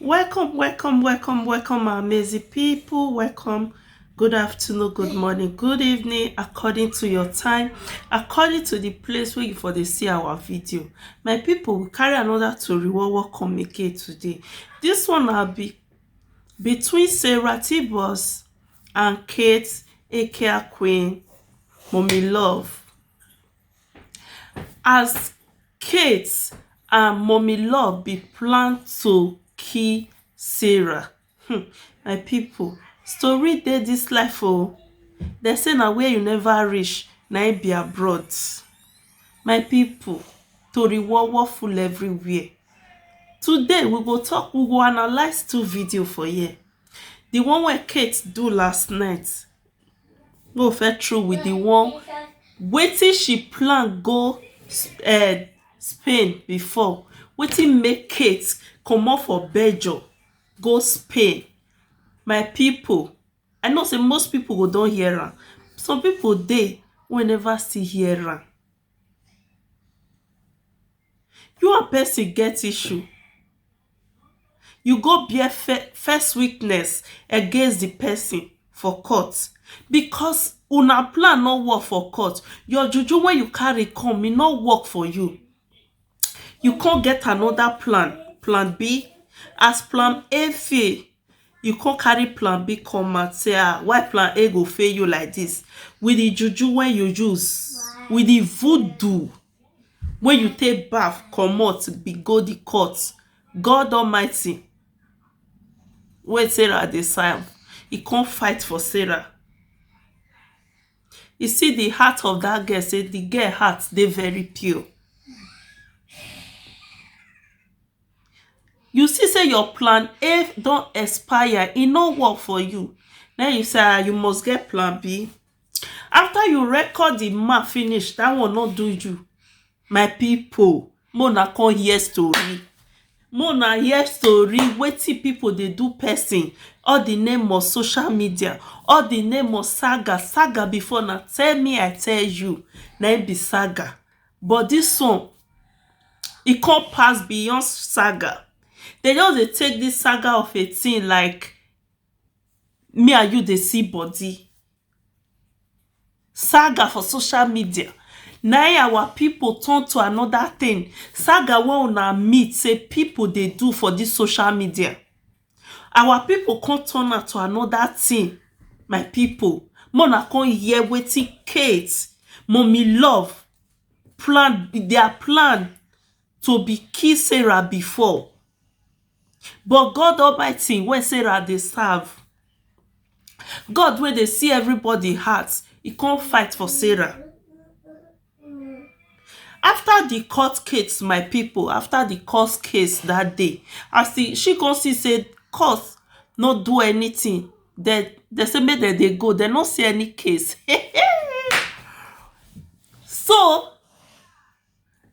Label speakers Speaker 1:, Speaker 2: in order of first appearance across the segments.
Speaker 1: Welcome, my amazing people. Welcome. Good afternoon, good morning, good evening, according to your time, according to the place where you for they see our video. My people, we carry another to reward communicate today. This one will be between Sarah Tibos and Kate, ekia Queen, Mommy Love. As Kate and Mommy Love be planned to kill Sarah. My people, story dey this life oh. They say na where you never reach, na it be abroad. My people, tori war full everywhere. Today we go analyze two videos for here. The one where Kate do last night. Go fed through with the one waiting she plan go Spain before. Wetin make Kate comot for Belgium go Spain. My people, I know say most people go don hear am. Some people dey wey never still hear am. You and person get issue, you go bear first witness against the person for court because una plan no work for court. Your juju when you carry come, e no work for you. You can't get another plan B. As plan A fail, you can't carry plan B come and say, why plan A go fail you like this? With the juju when you use, with the voodoo when you take bath, comot, be go the court. God Almighty, when Sarah dey serve, he can't fight for Sarah. You see the heart of that girl, say the girl heart dey very pure. You see say your plan A don't expire, e no work for you. Then you say you must get plan B. After you record the map finish, that one not do you. My people, mona come hear story. Mona hear story wetin people they do person. All the name of social media, all the name of saga before. Now tell me, I tell you, na it be saga. But this one, it can't pass beyond saga. They just dey take this saga of a thing like me and you dey see body. Saga for social media. Now our people turn to another thing. Saga wey una meet say people dey do for this social media. Our people can't turn out to another thing. My people, mona come hear wetin Kate, Mommy Love their plan to be kill Sarah before. But God Almighty, when Sarah dey serve, God when they see everybody heart, he can't fight for Sarah. After the court case, my people, after the court case that day, as she come see say court not do anything. They say make they go, they not see any case. So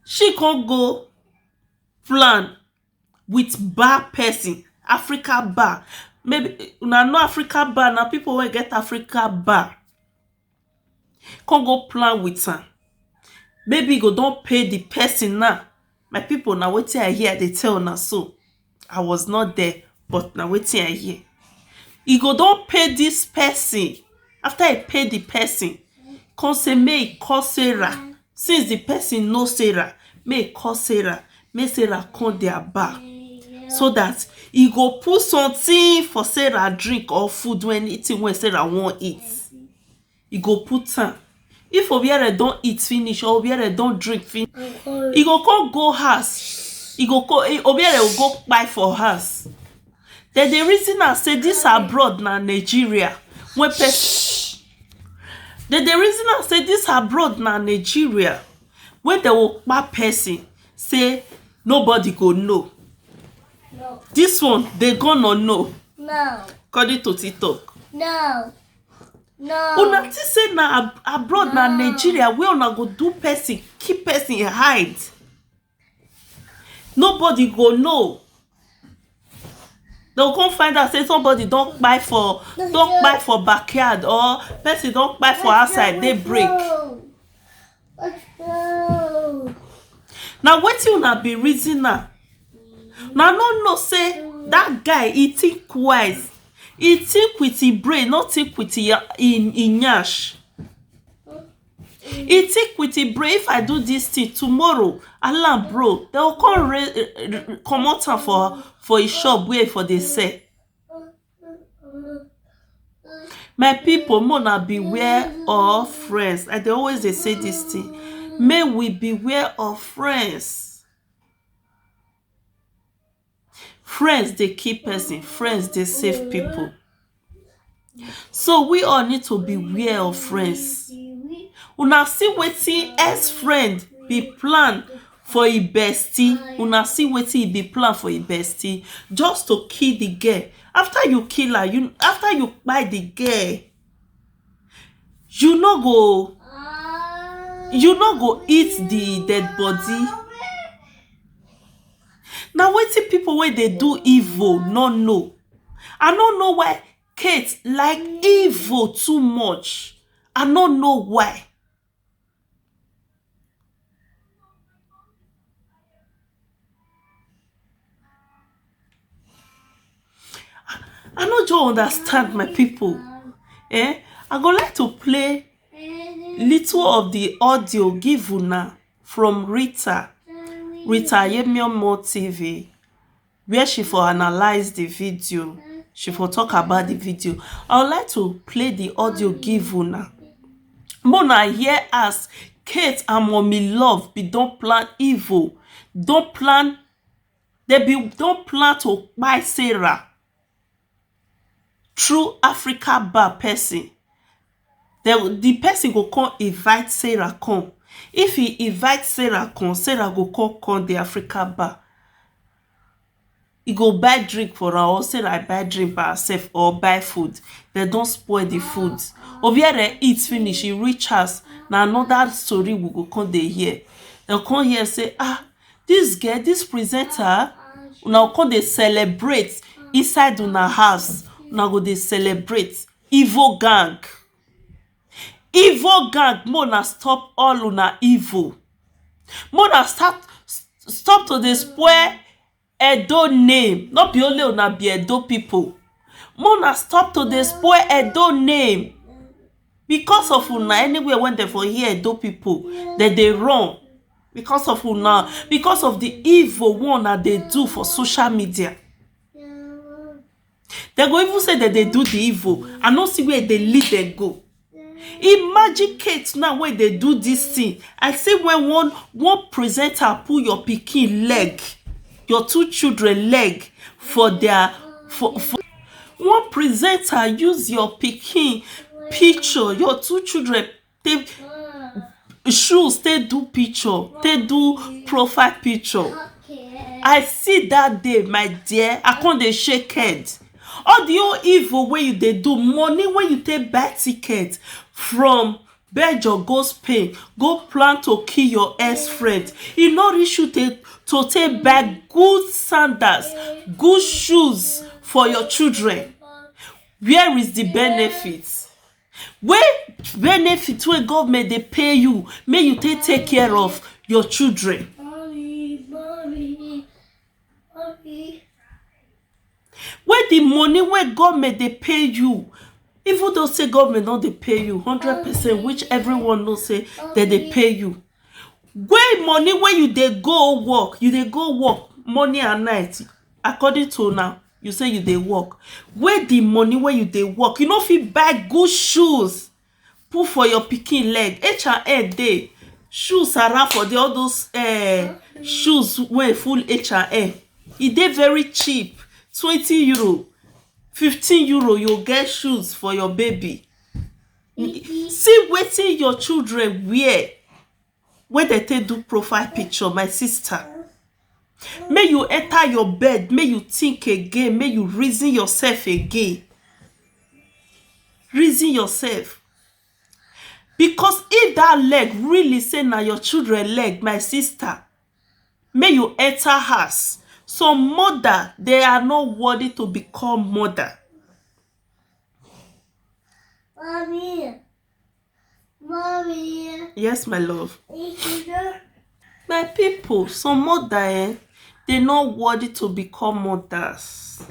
Speaker 1: she can't go plan with bar person, Africa bar. Maybe una know Africa bar, now people will get Africa bar. Can't go plan with her. Maybe go don't pay the person now. My people, now wetin I hear they tell now so. I was not there, but now wetin I hear. He go don't pay this person. After he pay the person, come say may he call Sarah. Since the person know Sarah, may he call Sarah. May Sarah come their bar. So that he go put something for Sarah drink or food when eating when Sarah won't eat. He go put her. If Obiere don't eat finish or Obiere don't drink finish, he go go house. He go Obiere will go buy for house. Then the reason I say this abroad na Nigeria. When then the reason I say this abroad na Nigeria. When they will buy person say nobody go know.
Speaker 2: No.
Speaker 1: This one they gonna know.
Speaker 2: No.
Speaker 1: According to TikTok.
Speaker 2: No. No.
Speaker 1: Una think say na abroad na Nigeria where una go do person, keep person hide. Nobody go know. They'll come find out say somebody don't buy for backyard or person don't buy for outside, they break.
Speaker 2: Let's go.
Speaker 1: Now wetin una be reason now? Now no say that guy, he think wise. He think with his brain, not think with his nyash. He think with his brain. If I do this thing tomorrow, alarm bro, they will come out for a shop where for they say. My people, mona beware of friends. I dey always dey say this thing. May we beware of friends. Friends dey kill person. Friends dey save people. So we all need to beware of friends. Una see wetin ex friend be plan for e bestie. Una see wetin e be plan for e bestie just to kill the girl. After you kill her, after you kpai the girl, you no go eat the dead body. Na wetin people wey dey do evil no know. I no know why Kate like evil too much. I no know why. I no just understand my people. I go like to play little of the audio give una from Rita ayemiomo TV, where she for analyze the video. She for talk about the video. I would like to play the audio give una. Mona hear as Kate and mommy love be don't plan evil. Don't plan to buy Sarah through Africa bar person. The person go come invite Sarah come. If he invite Sarah come, Sarah go come the Africa bar. He go buy drink for her, or Sarah buy drink by herself, or buy food. They don't spoil the food. Over they eat finish, he reach us. Now another story we go come dey hear. They'll come here say, this girl, this presenter, now come they celebrate inside una house. Now go they celebrate. Evil gang. Evil gang, mona stop all una evil. Mona stop to the spoil Edo name. Not be only una be Edo people. Mona stop to the spoil Edo name. Because of una, anywhere when they for hear Edo people, they run. Because of una, because of the evil one that they do for social media. They go even say that they do the evil. I don't see where they lead them go. Imagine Kate now when they do this thing. I say when one presenter pull your pikin leg, your two children leg for their for one presenter use your pikin picture, your two children take shoes, they do picture, they do profile picture. I see that day, my dear, I can't dey shake head. All the old evil wey you dey do, money when you take buy ticket from Belgium go Spain, go plan to kill your ex-friend. E no reach you to take buy good sandals, good shoes for your children. Where is the benefits? Where benefits wey government dey pay you, make you take care of your children? Where the money wey government dey pay you, even though say government no dey pay you 100%, which everyone know say that they pay you. Where money wey you dey go work, morning and night. According to now, you say you dey work. Where the money wey you dey work, you no fit buy good shoes, put for your pikin leg. H&M dey. Shoes around for all those shoes wey full H&M. E dey very cheap. 20 euro, 15 euro, you get shoes for your baby. See wetin your children wear when they take do profile picture, my sister. May you enter your bed, may you think again, may you reason yourself again. Reason yourself. Because if that leg really say na your children leg, my sister, may you enter house. Some mother, they are not worthy to become mother. Mommy. Yes, my love. My people, some mother, They're not worthy to become mothers.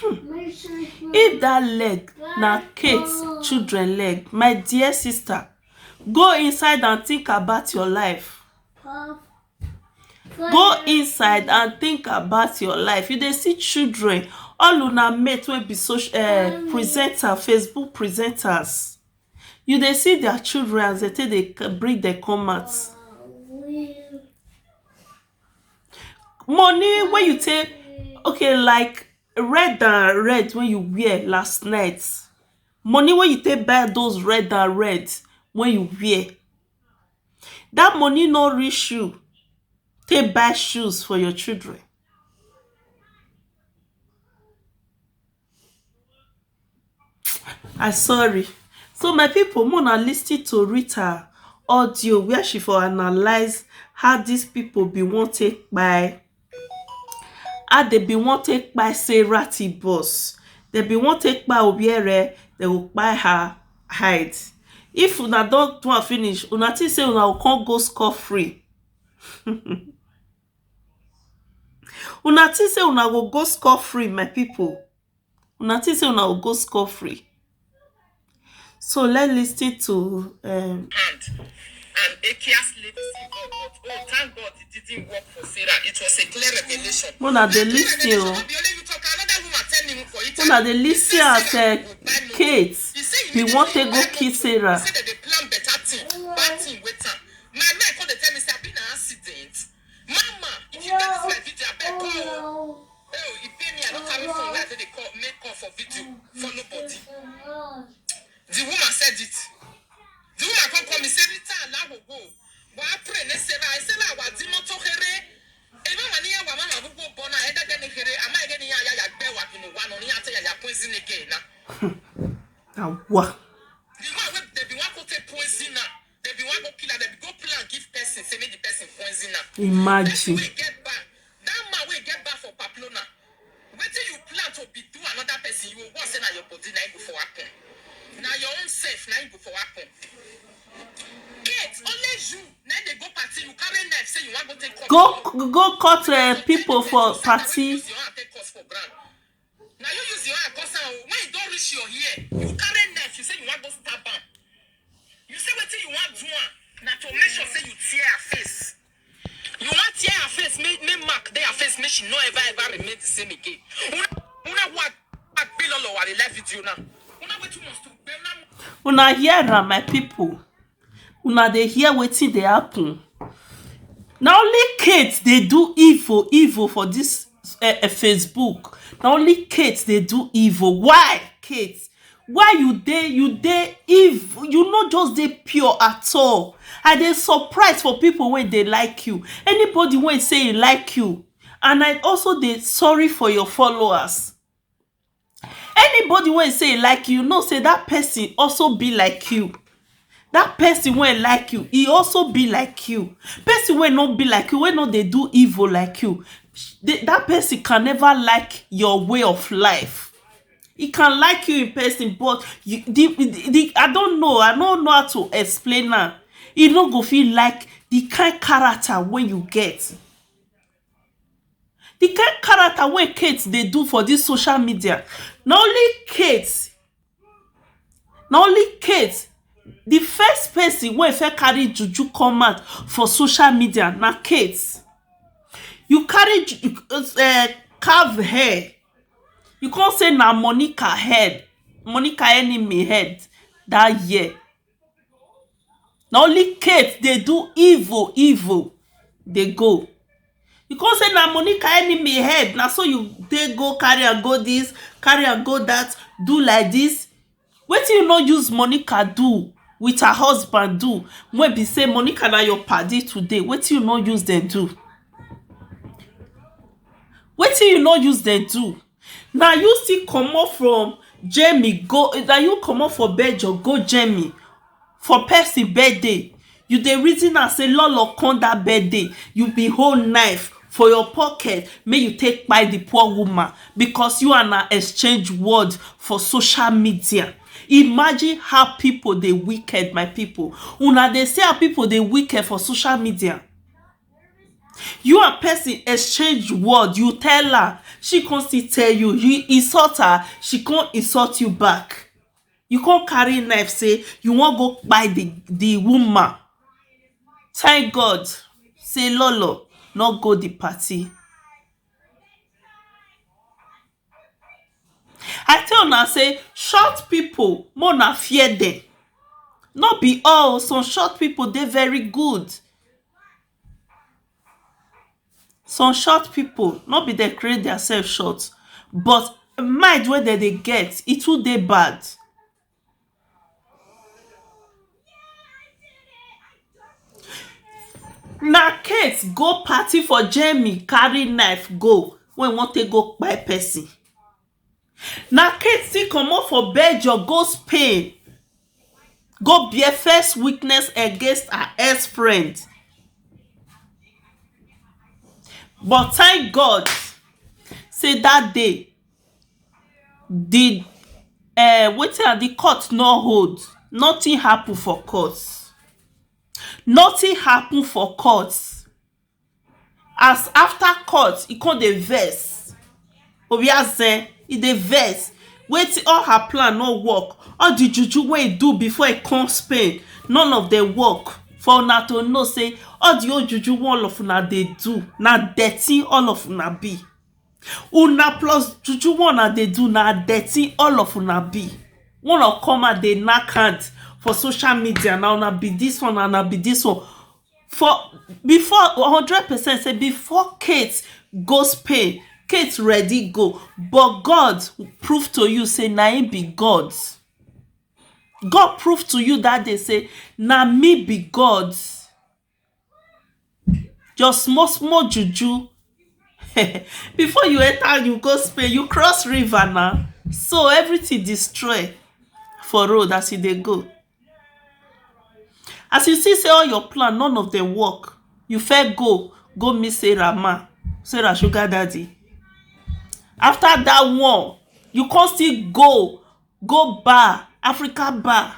Speaker 1: If that leg na Kate's children leg, my dear sister, go inside and think about your life. Go inside and think about your life. You dey see children, all una mate wey be social presenter, Facebook presenters. You dey see their children as they take dey bring their comments. Money wey you take, okay, like red and red wey you wear last night. Money wey you take buy those red and red wey you wear. That money no reach you take buy shoes for your children. I sorry. So my people, una lis ten to Rita audio where she for analyze how these people be want take buy, how they be want take buy Sarah boss. They be want take buy Obiere, they will buy her hide. If una don't do finish, una think say una can't go scot free. Una think say una go scot free, my people. Una think say una will go scot free. So let's listen to
Speaker 3: And ekia slaves involved. But oh, thank God it didn't work for Sarah. It was a clear revelation.
Speaker 1: Una dey listen o. Una dey listen as Kate be want to go kill Sarah.
Speaker 3: Say that they plan better thing, bad thing with her. My man called tell me say I've been an accident. Mama, if you get this my video, I beg call. Oh, you pay me, I don't carry phone where they call, make call for video for nobody. The woman said it. The woman come call me, say Rita, now go go. But I pray, let's say I said I was not to her. Even when you are mama who go born, I had any here. Am I getting ya bear walking one on the answer ya poison again?
Speaker 1: Now what?
Speaker 3: The one where they be one go take poison now. They be one go kill her. They be go plan give person, say make the person poison now.
Speaker 1: Imagine.
Speaker 3: We get back. That man will get back for Paplona. Wait till you plan to be do another person, you will want to say now your body now before happen. Now your own self now before happen. Kate, only you. Now they go party, you carry knife, say you want to take
Speaker 1: go cut people for party.
Speaker 3: Now you use your hand, cause when you don't reach your ear, you carry knife, you say you want to stab her. You say what you want to do, now to make sure say you tear her face. You want tear her face, make mark there her face, make she no ever remain the same again. Una what bill all over the life with you now. Una what you must do.
Speaker 1: Una hear am, my people. Una dey hear wetin dey happen. Na only Kate dey do evil for this Facebook. Na only Kate dey do evil. Why, Kate? Why you dey evil? You no just dey pure at all. I dey surprise for people when they like you. Anybody when say e like you, and I also dey sorry for your followers. Anybody when say e like you, know say that person also be like you. That person when like you, he also be like you. Person when not be like you, when not they do evil like you, that person can never like your way of life. He can like you in person, but you, I don't know how to explain now. You don't go feel like the kind character when you get. The kind character when Kate they do for this social media. Not only Kate, the first person wey fit carry juju come out for social media na Kate. You carry carve hair. You can't say na Monica enemy head that year. Na only Kate they do evil. They go. You can't say na Monica enemy head. Na so they go carry and go this, carry and go that, do like this. Wetin you no use Monica do with her husband do when be say Monica na your padi today? Wetin you no use them do? Wetin you no use them do? Now you still comot from Jamie go. Now you comot for Bejo go Jamie for person birthday. You dey reason and say lolo come that birthday. You be hold knife for your pocket. May you take by the poor woman because you and her exchange word for social media. Imagine how people dey wicked, my people. Una dey see how people dey wicked for social media. You and person exchange word, you tell her, she can't still tell you. You insult her, she can't insult you back. You can't carry knife say you wan go kpai the woman. Thank God say Lolo not go the party. I tell una say short people more na fear them. Not be all, some short people dey very good. Some short people not be they create themselves short, but mind wey dem dey get e too dey bad. Na Kate go party for Jamie carry knife go when wan take go kpai person. Na Kate still comot for Belgium go Spain go bear first witness against her ex-friend. But thank God say that day the wetin the court no hold. Nothing happen for court. Nothing happen for court. As after court e come dey vex. Obiase e dey vex. Wetin all her plan no work. All the juju wey e do before e come Spain, none of them work. For una to know say all the old juju all of una dey do na dirty all of una be. Una plus juju una dey do na dirty all of una be. One come out dey knack hand for social media. Now una be this one and una be this one. For before 100% say before Kate go Spain, Kate ready go, but God prove to you say na him be God. God prove to you that day say na me be God. Just small juju. Before you enter, you go Spain, you cross river now, so everything destroy for road as you dey go. As you see say all your plan none of them work, you first go meet Sarah sugar daddy. After that one you come still go bar, Africa bar,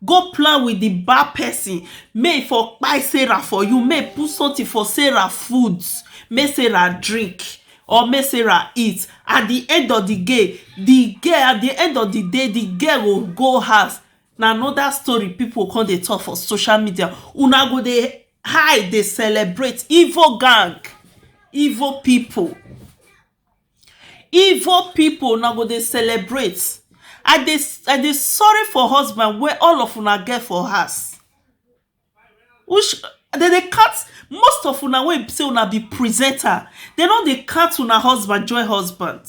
Speaker 1: go plan with the bar person, make for kpai Sarah for you, make put something for Sarah foods, make Sarah drink or make Sarah eat. At the end of the day, the girl will go house. Na another story people come dey talk for social media. Una go dey hide, dey celebrate. Evil gang, evil people una go dey celebrate. I dey sorry for husband wey all of una get for house. Which they cut most of una wey say una be presenter. They no dey cut una husband join husband.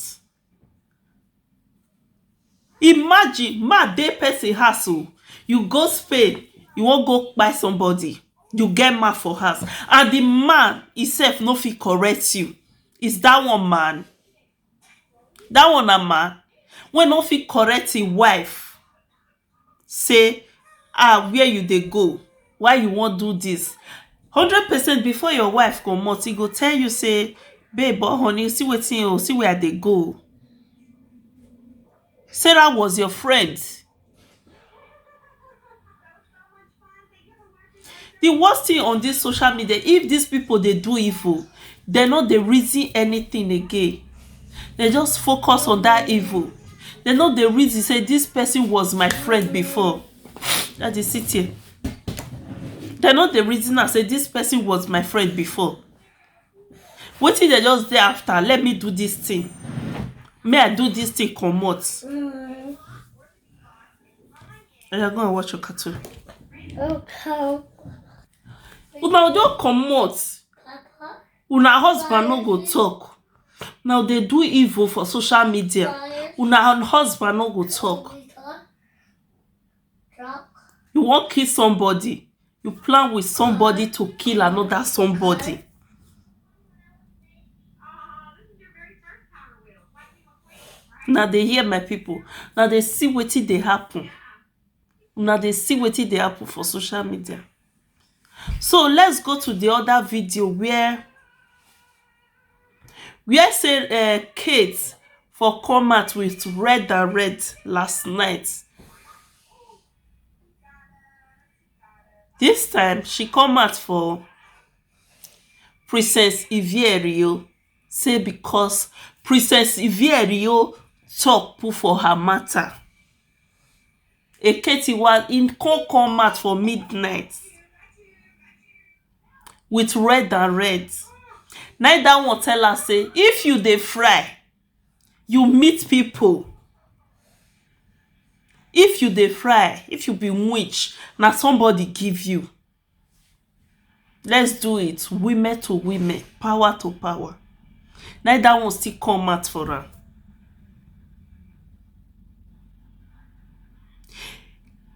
Speaker 1: Imagine ma dey person house o. You go Spain, you wan go kpai somebody. You get man for house, and the man himself no fit correct you. Is that one man? That one na man wey no fit correct him wife. Say, where you dey go? Why you wan do this? 100% before your wife comot, he go tell you say, babe or honey, see wetin o, see where I dey go. Sarah was your friend. The worst thing on this social media, if these people dey do evil, they no dey reason anything again. They just focus on that evil. They no dey reason say this person was my friend before. That is it here. They no dey reason and say this person was my friend before. Wetin they just dey after? Let me do this thing. May I do this thing comot? You're going to watch your cartoon.
Speaker 2: Okay.
Speaker 1: Una just comot. Una husband no go talk. Now they do evil for social media. Una husband no go talk. You wan kill somebody. You plan with somebody to kill another somebody. Now they hear my people. Now they see wetin dey happen. Now they see wetin dey happen for social media. So let's go to the other video where say Kate for come out with red and red last night. This time she come out for Princess Ivierio, say because Princess Ivierio talk put for her matter. Eketiwa in come out for midnight with red and red. Now that one tell her say, if you dey fry, you meet people. If you dey fry, if you be witch, na somebody give you. Let's do it, women to women, power to power. Now that one still come out for her.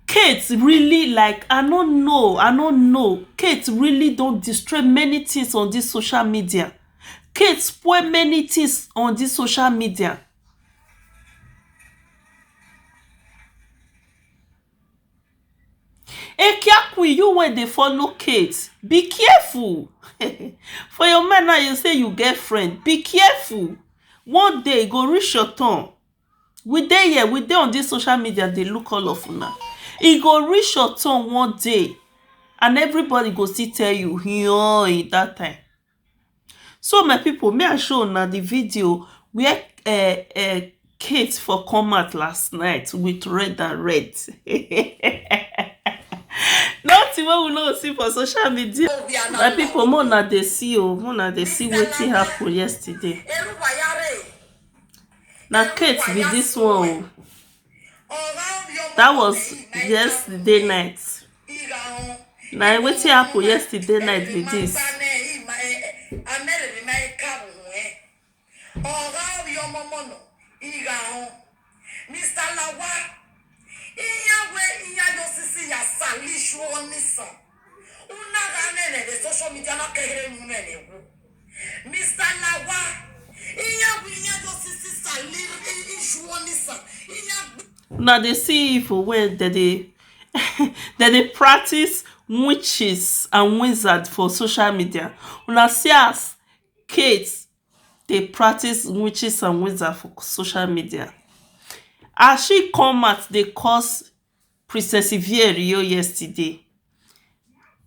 Speaker 1: Kate really, like, I don't know. Kate really don't destroy many things on this social media. Kate spoil many things on this social media. Ekia queen, you when they follow Kate, be careful. For your man now, you say you get friend, be careful. One day go reach your turn. We dey here, we dey on this social media, they look all of una. E go reach your turn one day, and everybody go still tell you, in that time. So my people, may I show una the video where Kate for come out last night with red and red. Nothing wey we no see for social media. My people, more na dey see wetin happen yesterday. Na Kate be this one. That was yesterday night. Na wetin happen yesterday night be this.
Speaker 3: Mr. Lawa, Iyawe sisi ya salishu onisa. Una gane the social media na kehere mumene. Mr. Lawa, Iyawe sisi salishu onisa.
Speaker 1: Now they see for where they practice witches and wizards for social media. Una see as Kate they practice witches and wizards for social media. As she come out, they cause Princess Ivierio yesterday.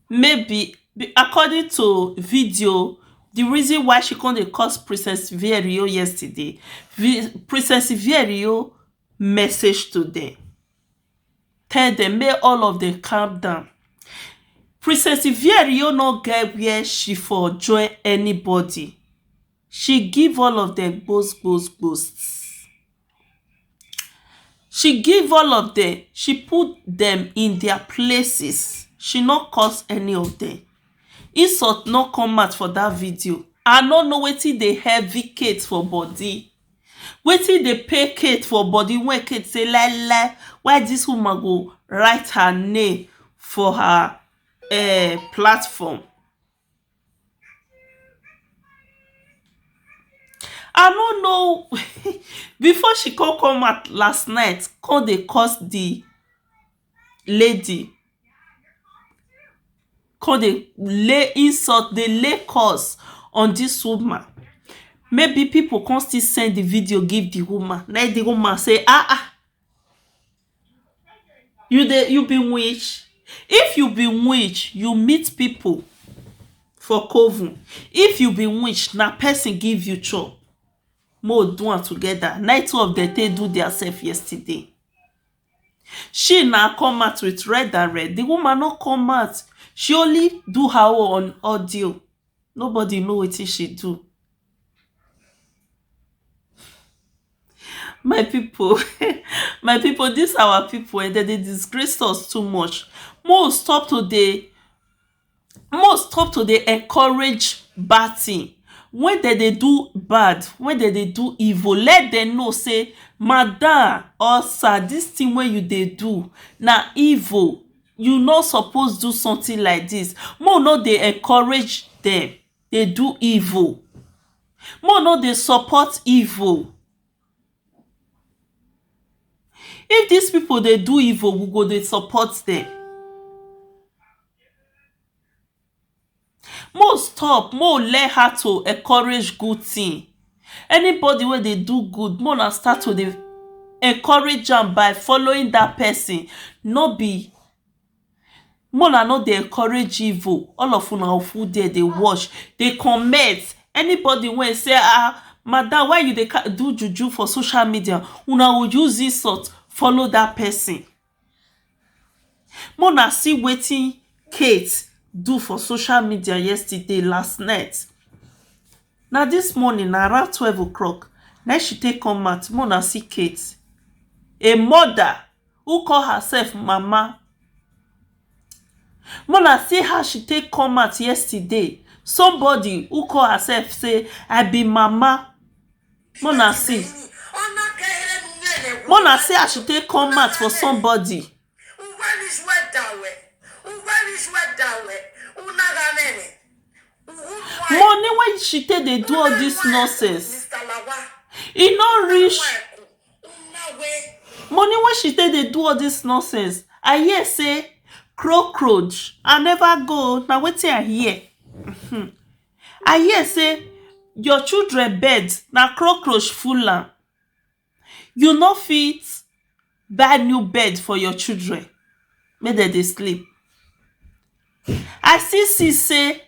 Speaker 1: Maybe according to video, the reason why she can't cause Princess Ivierio yesterday, Princess Ivierio message to them, tell them, may all of them calm down. Princess Ivierio no get where she for join anybody. She give all of them boasts. She give all of them, she put them in their places. She not cause any of them. Insult not come out for that video. I don't know wetin dey heavy Kate for body. Wetin dey pay Kate for body when Kate say la why this woman go write her name for her platform. I don't know. Before she come out last night, they cause the lady. They lay insult, they lay curse on this woman. Maybe people can still send the video, give the woman. Now the woman say, you be witch. If you be witch, you meet people for coven. If you be witch, na person give you chop. More do one together. Night two of them they do their self yesterday. She now come out with red and red. The woman not come out. She only do her own audio. Nobody know what she do. My people, my people, this our people, and they disgrace us too much. Most stop to the encourage bad thing. When they do bad, when they do evil, let them know say, madam or sir, this thing when you they do na evil. You not supposed do something like this. More no they encourage them. They do evil. More no they support evil. If these people they do evil, we go they support them. More stop, more let her to encourage good thing. Anybody where they do good, more na start to they encourage them by following that person. No be Mona no dey encourage evil. All of una full there, they watch, they comment. Anybody when say, madam, why you dey do juju for social media? Una will use this sort follow that person. Mona see wetin Kate do for social media yesterday, last night. Now this morning, around 12 o'clock, now she take come out. Mona see Kate, a mother who call herself mama. Mona see how she take come out yesterday. Somebody who call herself say, I be mama. Mona see how she take come out for somebody. Money when she take dey do all this nonsense, e no reach. Money when she take dey do all this nonsense, I hear say cockroach. I never go. Na wetin I hear. I hear say your children bed na cockroach full am. You no fit buy new bed for your children make dem dey sleep. I still see say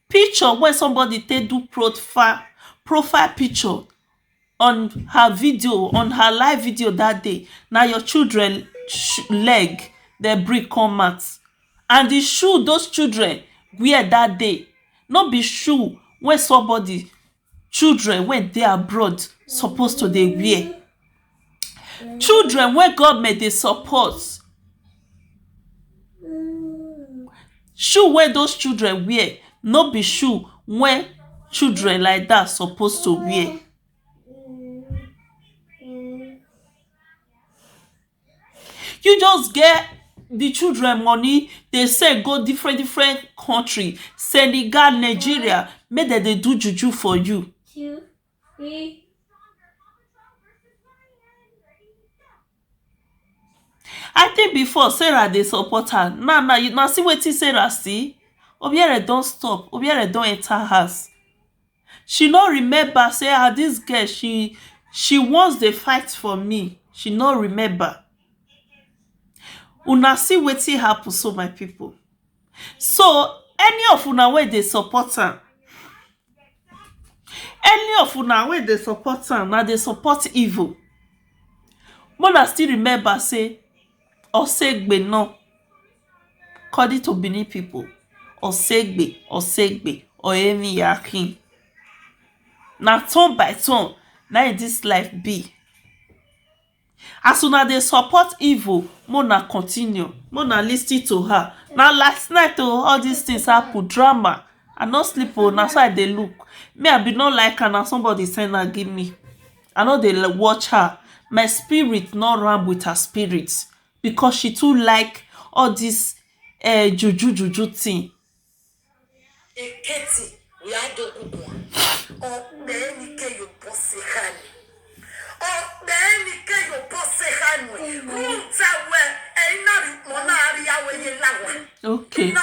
Speaker 1: picture when somebody take do profile picture on her video, on her live video that day. Now your children leg they bring come out, and the shoe those children wear that day no be shoe when somebody children when they abroad supposed to dey wear. Children when government dey support, shoe wey those children wear no be shoe wey children like that supposed to wear. You just get the children money, they say go different country, Senegal, Nigeria, make dem dey do juju for you.
Speaker 2: 2, 3.
Speaker 1: I think before Sarah dey support her. Now you now see wetin Sarah see. Obiere don stop. Obiere don enter house. She no remember say this girl she once dey fight for me. She no remember. Una see wetin happen so my people. So any of una wey dey support am, any of una wey dey support am, na dey support evil. Mona still remember say Osegbe no, according to Benin people, Osegbe, oyemiyakin. Na turn by turn, na this life be. As una dey support evil, Mona continue. Mona lis ten to her. Now last night all these things happen, drama. I no sleep na so I dey look. Me I be not like her, na somebody send her give me. I no dey watch her. My spirit not ram with her spirit because she too like all this juju thing. Okay.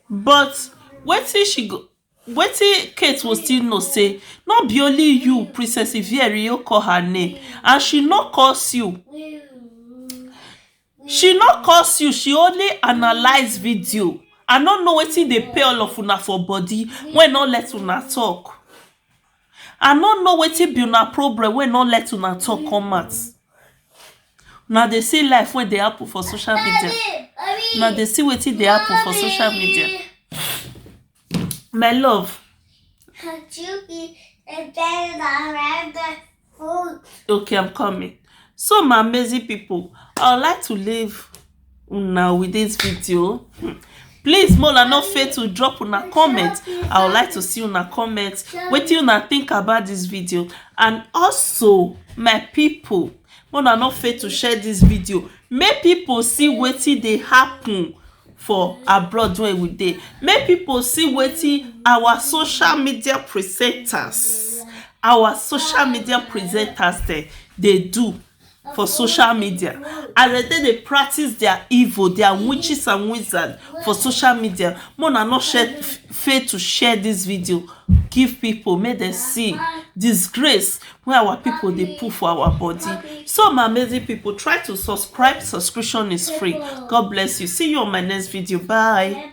Speaker 1: But wetin Kate will still know say not be only you, Princess Iveri, call her name, and she no curse you. She no curse you, she only analyze video. I no know wetin dey pay all of una for body when not let una talk. I no know wetin be una problem when not let una talk come out. Now they see life when they happen for social media. Now they see wetin dey happen for social media. My love.
Speaker 2: Could you be a better around the food?
Speaker 1: Okay, I'm coming. So my amazing people, I would like to leave now with this video. Please make una no fail to drop una comment. I would like to see una comment. Wetin una think about this video. And also my people, make una no fail to share this video. Make people see wetin dey happen for abroad wey we dey. Make people see wetin our social media presenters dey do for social media, as they practice their evil, their witches and wizards for social media. Make una no fail to share this video, give people, make them see disgrace wey our people dey put for our body. So my amazing people, try to subscribe. Subscription is free. God bless you. See you on my next video. Bye.